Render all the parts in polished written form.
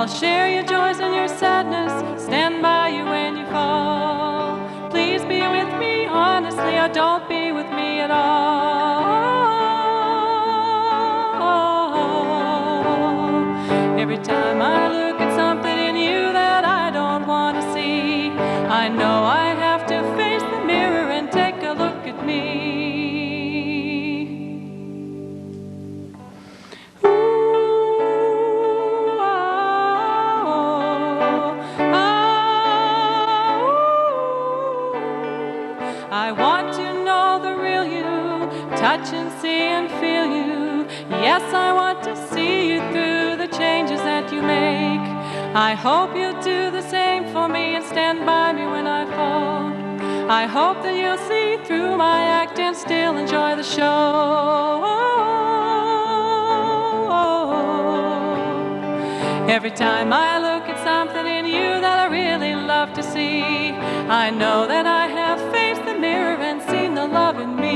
I'll share your joys and your sadness, stand by you when you fall. Please be with me honestly, or don't be with me at all. Every time I look at something in you that I don't want to see, I know I have to face the mirror and take a look at me. I want to know the real you, touch and see and feel you. Yes, I want to see you through the changes that you make. I hope you'll do the same for me and stand by me when I fall. I hope that you'll see through my act and still enjoy the show. Every time I look at something in you that I really love to see, I know that I have faced the mirror and seen the love in me.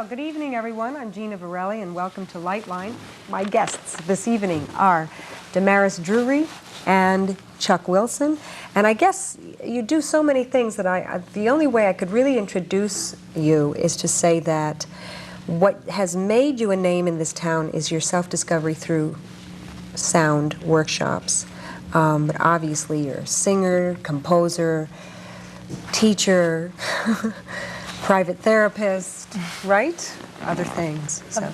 Good evening, everyone. I'm Gina Vareli, and welcome to Lightline. My guests this evening are Damaris Drewy and Chuck Wilson. And I guess you do so many things that the only way I could really introduce you is to say that what has made you a name in this town is your self-discovery through sound workshops. But obviously you're a singer, composer, teacher, private therapist, right? Other things. So,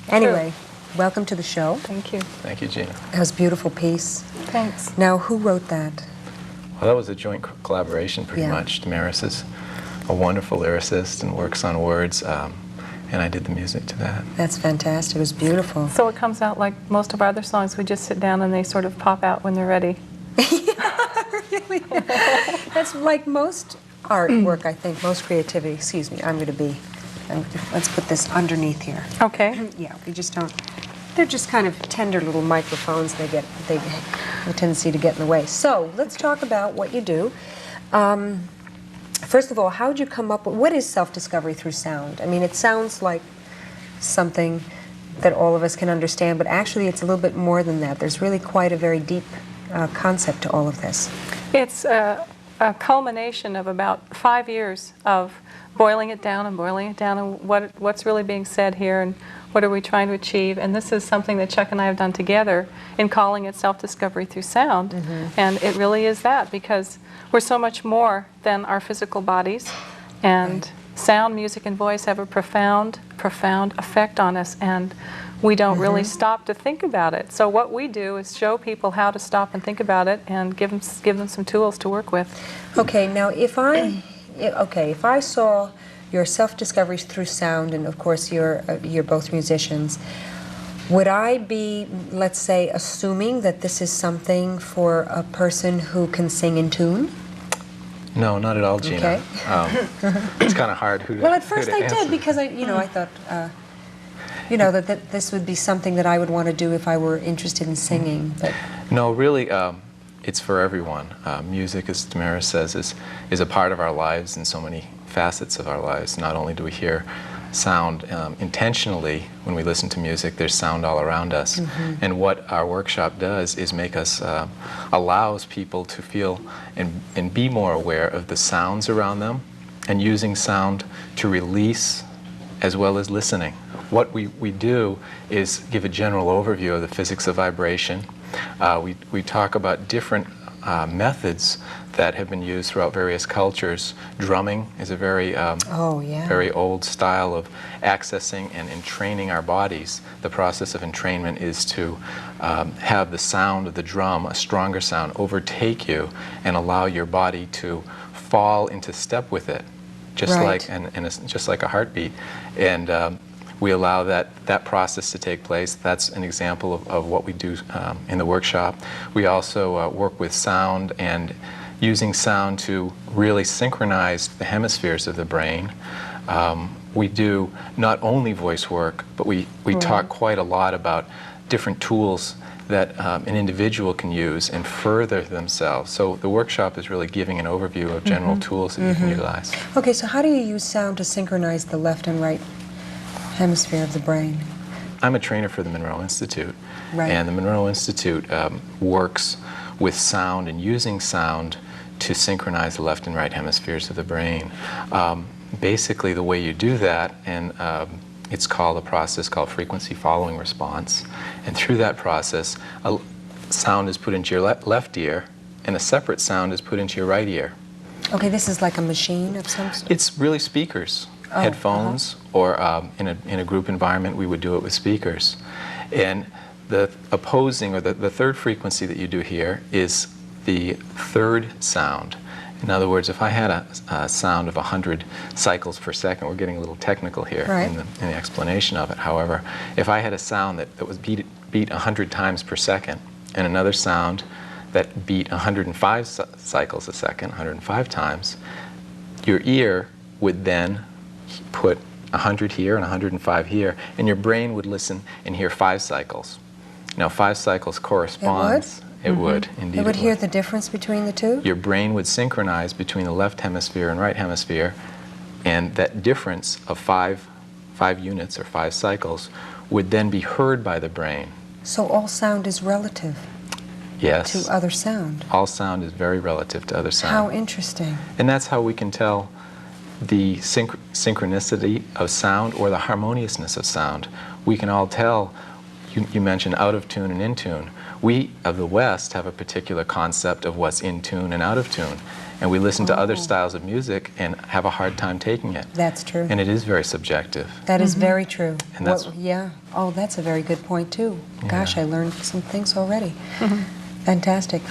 anyway, welcome to the show. Thank you. Thank you, Gina. That was a beautiful piece. Thanks. Now, who wrote that? Well, that was a joint collaboration, pretty much. Damaris is a wonderful lyricist and works on words, and I did the music to that. That's fantastic. It was beautiful. So it comes out like most of our other songs. We just sit down and they sort of pop out when they're ready. Yeah, really. That's like most artwork, I think, most creativity. Excuse me, let's put this underneath here. Okay. Yeah, we just don't, they're just kind of tender little microphones. They have a tendency to get in the way. So let's talk about what you do. First of all, how did you come up with, what is self-discovery through sound? I mean, it sounds like something that all of us can understand, but actually it's a little bit more than that. There's really quite a very deep concept to all of this. It's a culmination of about 5 years of boiling it down and what's really being said here and what are we trying to achieve. And this is something that Chuck and I have done together in calling it self-discovery through sound. Mm-hmm. And it really is that, because we're so much more than our physical bodies. And sound, music, and voice have a profound, profound effect on us. And we don't really stop to think about it. So what we do is show people how to stop and think about it and give them some tools to work with. Okay, now if I saw your self-discovery through sound, and of course you're both musicians, would I be, let's say, assuming that this is something for a person who can sing in tune? No, not at all, Gina. Okay. It's kind of hard. Well, at first I did, because I thought, that this would be something that I would want to do if I were interested in singing. But no, really, it's for everyone. Music, as Damaris says, is a part of our lives in so many facets of our lives. Not only do we hear sound intentionally when we listen to music, there's sound all around us. Mm-hmm. And what our workshop does is make us, allows people to feel and be more aware of the sounds around them, and using sound to release as well as listening. What we do is give a general overview of the physics of vibration. We talk about different methods that have been used throughout various cultures. Drumming is a very, very old style of accessing and entraining our bodies. The process of entrainment is to have the sound of the drum, a stronger sound, overtake you and allow your body to fall into step with it, just like just like a heartbeat. And we allow that process to take place. That's an example of what we do in the workshop. We also work with sound and using sound to really synchronize the hemispheres of the brain. We do not only voice work, but we talk quite a lot about different tools that an individual can use and further themselves. So the workshop is really giving an overview of general tools that you can utilize. Okay, so how do you use sound to synchronize the left and right hemisphere of the brain? I'm a trainer for the Monroe Institute, and the Monroe Institute works with sound and using sound to synchronize the left and right hemispheres of the brain. Basically, the way you do that, and it's called a process called frequency following response, and through that process, a sound is put into your left ear, and a separate sound is put into your right ear. Okay, this is like a machine of some sort? It's really speakers. Headphones, or in a group environment, we would do it with speakers. And the opposing, or the third frequency that you do here is the third sound. In other words, if I had a sound of 100 cycles per second, we're getting a little technical here in the explanation of it. However, if I had a sound that was beat 100 times per second, and another sound that beat 105 cycles a second, 105 times, your ear would then put 100 here and 105 here, and your brain would listen and hear 5 cycles. Now, 5 cycles corresponds. It would, indeed. It would hear the difference between the two? Your brain would synchronize between the left hemisphere and right hemisphere, and that difference of 5 units or 5 cycles would then be heard by the brain. So all sound is relative? Yes. To other sound? All sound is very relative to other sound. How interesting. And that's how we can tell the synchronicity of sound or the harmoniousness of sound. We can all tell, you mentioned out of tune and in tune. We of the West have a particular concept of what's in tune and out of tune. And we listen to other styles of music and have a hard time taking it. That's true. And it is very subjective. That is very true. And that's, Oh, that's a very good point too. Gosh, I learned some things already. Fantastic.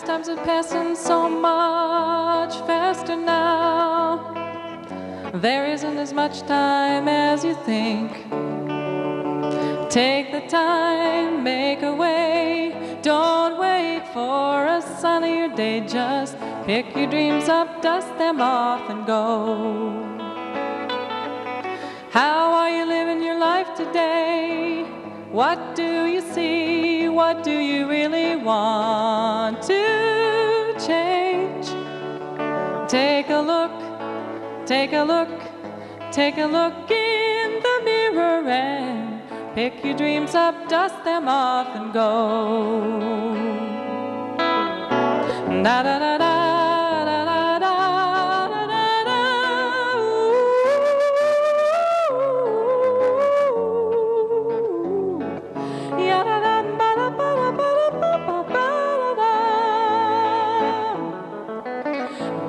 Times are passing so much faster now. There isn't as much time as you think. Take the time, make a way. Don't wait for a sunnier day. Just pick your dreams up, dust them off, and go. How are you living your life today? What do you see? What do you really want to change? Take a look, take a look, take a look in the mirror and pick your dreams up, dust them off, and go. Da da da da.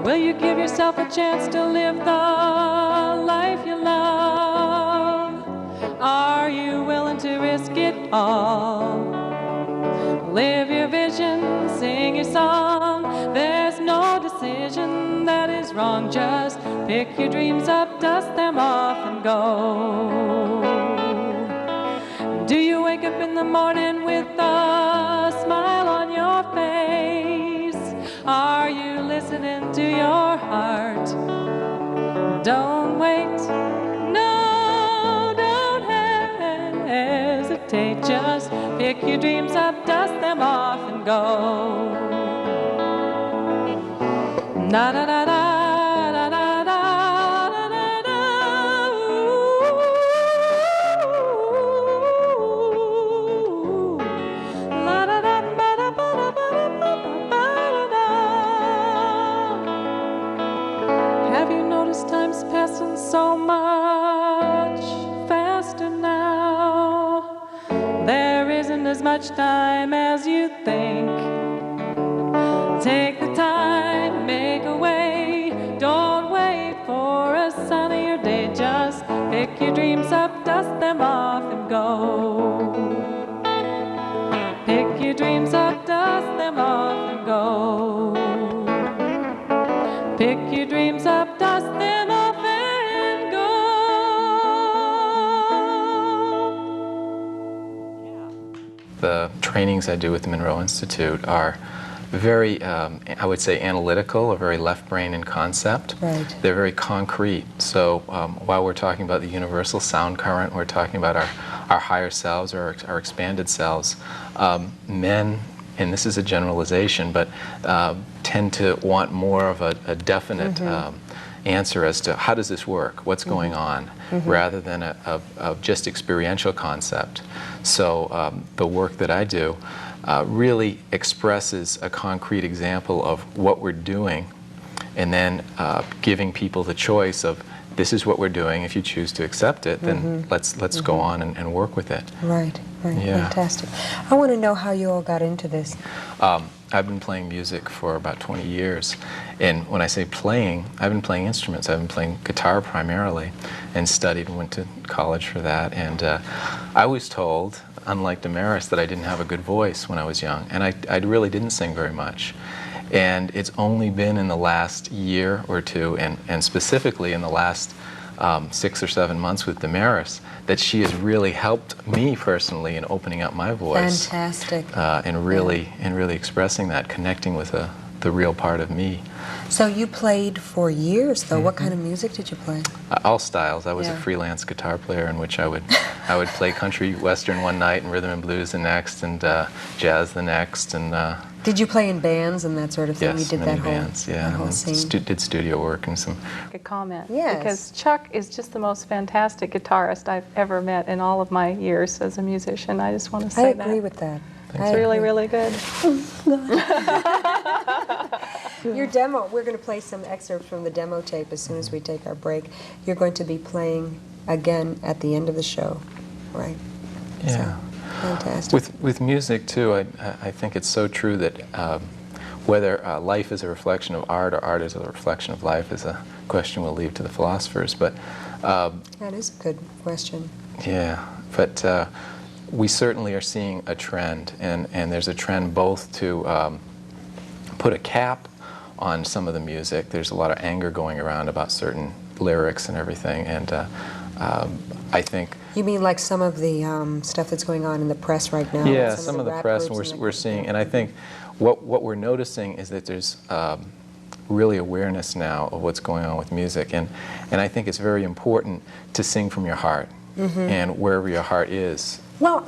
Will you give yourself a chance to live the life you love? Are you willing to risk it all? Live your vision, sing your song. There's no decision that is wrong. Just pick your dreams up, dust them off, and go. Do you wake up in the morning with a smile on your face? Are you listening to your heart? Don't wait, no, don't hesitate. Just pick your dreams up, dust them off, and go. Da da da da da da. notice time's passing so much faster now. There isn't as much time as you think. Take the time, make a way. Don't wait for a sunnier day. Just pick your dreams up, dust them off, and go. Pick your dreams up, dust them off, and go. Pick your dreams up, dust them off, and go. The trainings I do with the Monroe Institute are very, I would say, analytical, or very left brain in concept. Right. They're very concrete. So while we're talking about the universal sound current, we're talking about our higher selves, or our expanded selves. Men, and this is a generalization, but tend to want more of a definite answer as to how does this work, what's going on, rather than a just experiential concept. So the work that I do really expresses a concrete example of what we're doing, and then giving people the choice of, this is what we're doing. If you choose to accept it, then let's go on and work with it. Right, right, Yeah. fantastic. I want to know how you all got into this. I've been playing music for about 20 years, and when I say playing, I've been playing instruments. I've been playing guitar primarily, and studied and went to college for that. And I was told, unlike Damaris, that I didn't have a good voice when I was young, and I really didn't sing very much. And it's only been in the last year or two, and specifically in the last 6 or 7 months with Damaris, that she has really helped me personally in opening up my voice. Fantastic. And really expressing that, connecting with the real part of me. So you played for years, though. What kind of music did you play? All styles. I was a Yeah. freelance guitar player, in which I would play country western one night, and rhythm and blues the next, and jazz the next, and Did you play in bands and that sort of thing? yes, You did many that whole, bands, yeah, that whole and scene. did studio work and some. A comment. Yes. Because Chuck is just the most fantastic guitarist I've ever met in all of my years as a musician. I just want to say I that. agree with that. It's really, really good. Your demo, we're going to play some excerpts from the demo tape as soon as we take our break. You're going to be playing again at the end of the show, right? Yeah. So, fantastic. With music too, I think it's so true that whether life is a reflection of art, or art is a reflection of life, is a question we'll leave to the philosophers. But That is a good question. yeah, but we certainly are seeing a trend, and there's a trend both to put a cap on some of the music. There's a lot of anger going around about certain lyrics and everything, and I think. You mean like some of the stuff that's going on in the press right now? Yeah, some of the rap press, groups we're seeing, and I think what we're noticing is that there's really awareness now of what's going on with music, and I think it's very important to sing from your heart, and wherever your heart is. Well,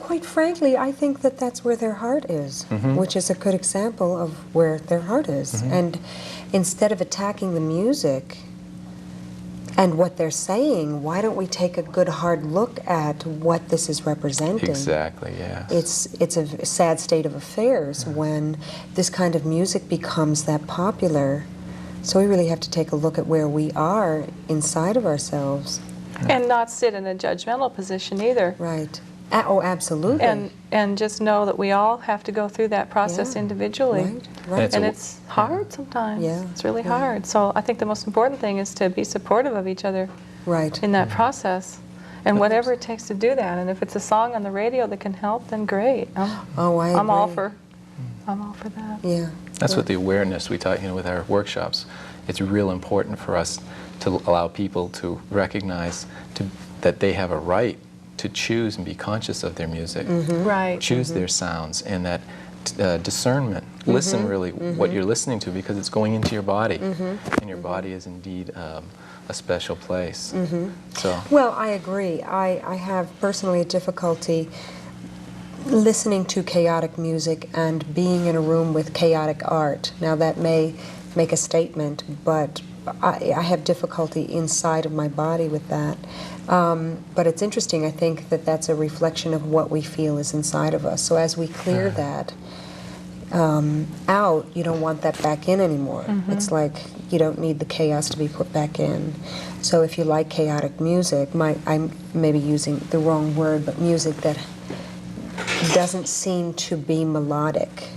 quite frankly, I think that that's where their heart is, which is a good example of where their heart is. And instead of attacking the music and what they're saying, why don't we take a good hard look at what this is representing? Exactly, yeah. It's a sad state of affairs when this kind of music becomes that popular. So we really have to take a look at where we are inside of ourselves. And not sit in a judgmental position either. Right. Oh, absolutely. And just know that we all have to go through that process Yeah. individually. Right, right. And it's hard sometimes. Yeah, It's really yeah. hard. So I think the most important thing is to be supportive of each other Right. in that process. And whatever it takes to do that. And if it's a song on the radio that can help, then great. Oh, I I'm all agree. for that. Yeah. That's what the awareness we taught, with our workshops. It's real important for us to allow people to recognize that they have a right to choose and be conscious of their music, Right. choose their sounds, and that discernment. Listen really what you're listening to, because it's going into your body, and your body is indeed a special place. So. Well, I agree. I have personally a difficulty listening to chaotic music and being in a room with chaotic art. Now, that may make a statement, but I have difficulty inside of my body with that. But it's interesting. I think that that's a reflection of what we feel is inside of us. So as we clear that out, you don't want that back in anymore. It's like you don't need the chaos to be put back in. So if you like chaotic music, I'm maybe using the wrong word, but music that doesn't seem to be melodic.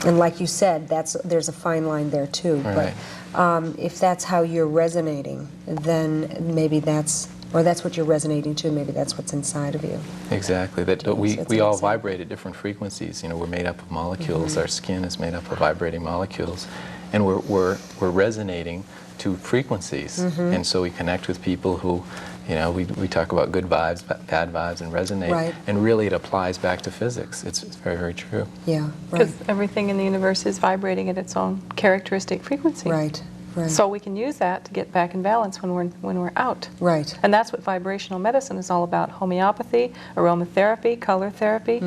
And like you said, there's a fine line there too. Right. But if that's how you're resonating, then maybe that's what you're resonating to. Maybe that's what's inside of you. Exactly. We all vibrate at different frequencies. You know, we're made up of molecules. Our skin is made up of vibrating molecules, and we're resonating to frequencies. And so we connect with people who, you know, we talk about good vibes, bad vibes, and resonate. Right. And really, it applies back to physics. It's very, very true. Yeah. Right. Because everything in the universe is vibrating at its own characteristic frequency. Right. Right. So we can use that to get back in balance when we're out. Right. And that's what vibrational medicine is all about: homeopathy, aromatherapy, color therapy,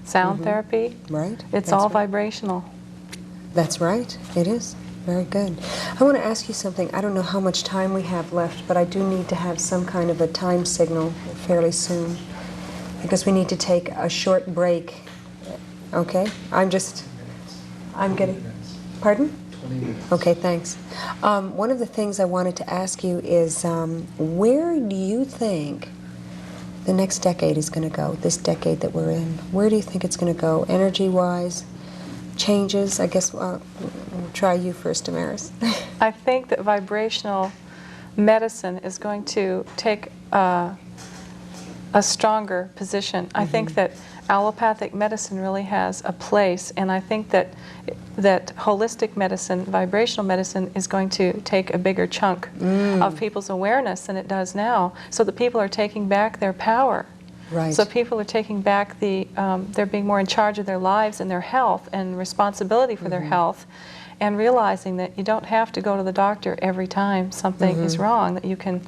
sound therapy. Right. It's That's all right. vibrational. That's right. It is. Very good. I want to ask you something. I don't know how much time we have left, but I do need to have some kind of a time signal fairly soon, because we need to take a short break. Okay? I'm getting... Pardon? Okay, thanks. One of the things I wanted to ask you is, where do you think the next decade is going to go, this decade that we're in? Where do you think it's going to go, energy-wise? Changes? I guess we'll try you first, Damaris. I think that vibrational medicine is going to take a stronger position. I think that allopathic medicine really has a place, and I think that holistic medicine, vibrational medicine, is going to take a bigger chunk of people's awareness than it does now, so that people are taking back their power. Right. So people are taking back they're being more in charge of their lives and their health and responsibility for their health, and realizing that you don't have to go to the doctor every time something is wrong, that you can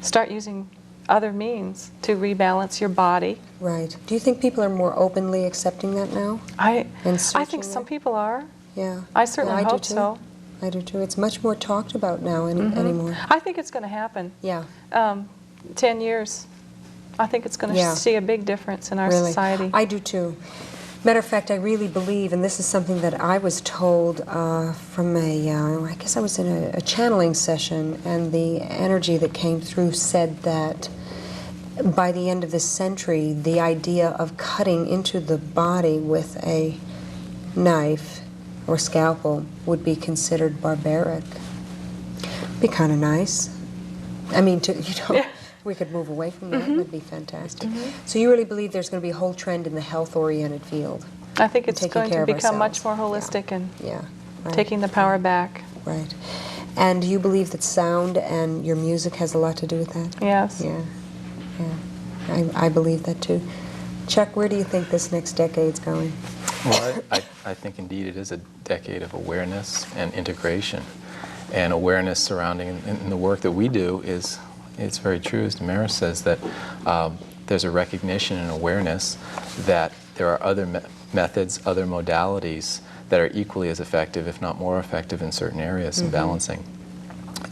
start using other means to rebalance your body. Right. Do you think people are more openly accepting that now? I searching think some that? people are. Yeah. I certainly Yeah, I do hope too. so. I do too. It's much more talked about now anymore. I think it's going to happen. Yeah. 10 years. I think it's going to Yeah. see a big difference in our Really. society. I do too. Matter of fact, I really believe, and this is something that I was told from I guess I was in a channeling session, and the energy that came through said that by the end of this century, the idea of cutting into the body with a knife or scalpel would be considered barbaric. Be kind of nice. I mean, Yeah. we could move away from that. That'd be fantastic. So you really believe there's going to be a whole trend in the health-oriented field? I think it's taking going care to of become much more ourselves. holistic and Yeah. Right. taking the power back. Right. And do you believe that sound and your music has a lot to do with that? Yes. Yeah. Yeah. I believe that too. Chuck, where do you think this next decade's going? Well, I think indeed it is a decade of awareness and integration. And awareness surrounding, and the work that we do is, it's very true, as Damaris says, that there's a recognition and awareness that there are other methods, other modalities that are equally as effective, if not more effective in certain areas in balancing.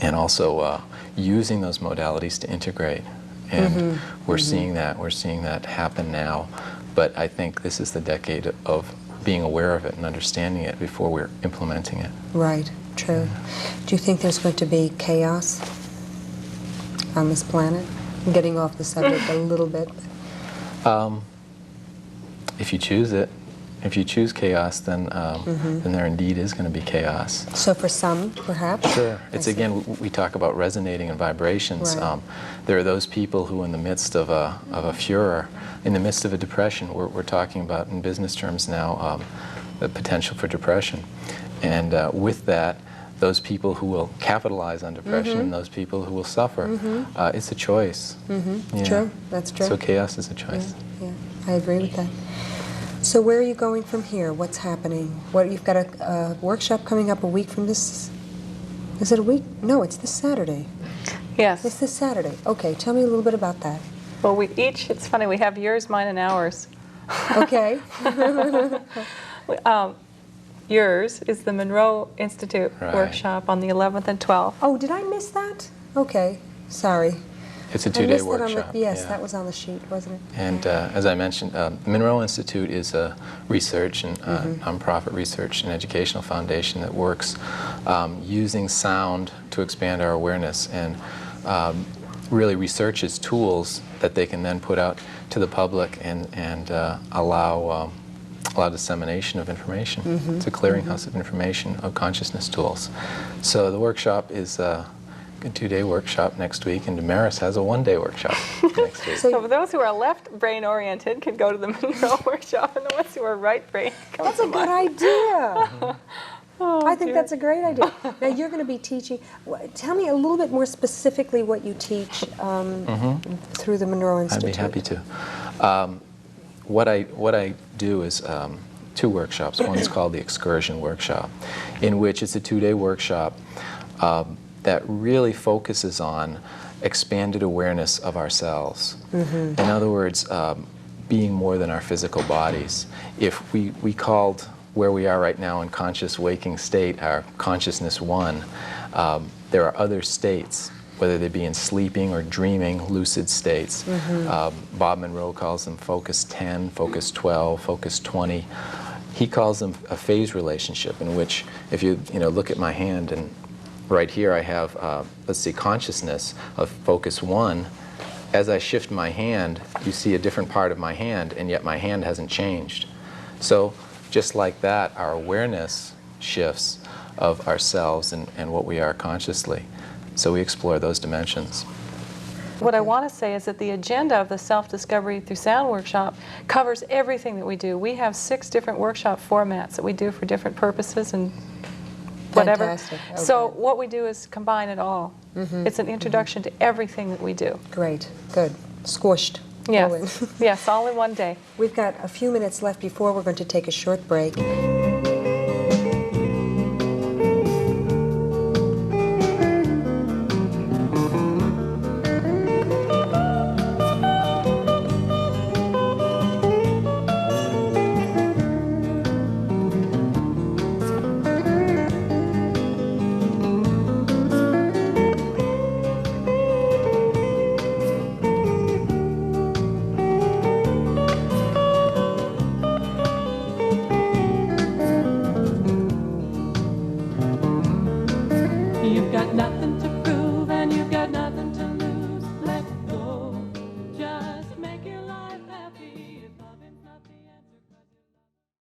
And also using those modalities to integrate. And we're seeing that happen now. But I think this is the decade of being aware of it and understanding it before we're implementing it. Right, true. Do you think there's going to be chaos on this planet? I'm getting off the subject a little bit. If you choose it, if you choose chaos, then there indeed is going to be chaos. So for some, perhaps? Sure. It's again, we talk about resonating and vibrations. Right. There are those people who in the midst of a furor, in the midst of a depression, we're talking about in business terms now the potential for depression. And with that, those people who will capitalize on depression and those people who will suffer, it's a choice. Yeah. True, that's true. So chaos is a choice. Yeah, I agree with that. So where are you going from here? What's happening? What, you've got a workshop coming up a week from this? Is it a week? No, it's this Saturday. Yes. It's this Saturday. Okay, tell me a little bit about that. Well, it's funny, we have yours, mine, and ours. Okay. Yours is the Monroe Institute Right. workshop on the 11th and 12th. Oh, did I miss that? Okay, sorry. It's a I two-day missed that on the- workshop. yes, yeah. that was on the sheet, wasn't it? And as I mentioned, Monroe Institute is a research and nonprofit research and educational foundation that works using sound to expand our awareness, and really researches tools that they can then put out to the public and allow dissemination of information. It's a clearinghouse of information of consciousness tools. So the workshop is a two-day workshop next week, and Damaris has a one-day workshop next week. So for those who are left brain oriented can go to the Monroe workshop, and the ones who are right brain come That's to a good mine. idea. Oh, I think dear. that's a great idea. Now you're going to be teaching. Tell me a little bit more specifically what you teach through the Monroe I'd Institute. be happy to. What I do is two workshops. One is called the Excursion Workshop, in which it's a two-day workshop that really focuses on expanded awareness of ourselves. In other words, being more than our physical bodies. If we called where we are right now in conscious waking state our consciousness 1, there are other states, whether they be in sleeping or dreaming, lucid states. Bob Monroe calls them focus 10, focus 12, focus 20. He calls them a phase relationship, in which if you look at my hand, and right here I have, let's see, consciousness of focus 1. As I shift my hand, you see a different part of my hand, and yet my hand hasn't changed. So just like that, our awareness shifts of ourselves and what we are consciously. So we explore those dimensions. What I want to say is that the agenda of the Self-Discovery Through Sound workshop covers everything that we do. We have 6 different workshop formats that we do for different purposes and whatever. Fantastic. Okay. So what we do is combine it all. It's an introduction to everything that we do. Great, good. Squished. All Yes, in. yes, all in one day. We've got a few minutes left before we're going to take a short break. You've got nothing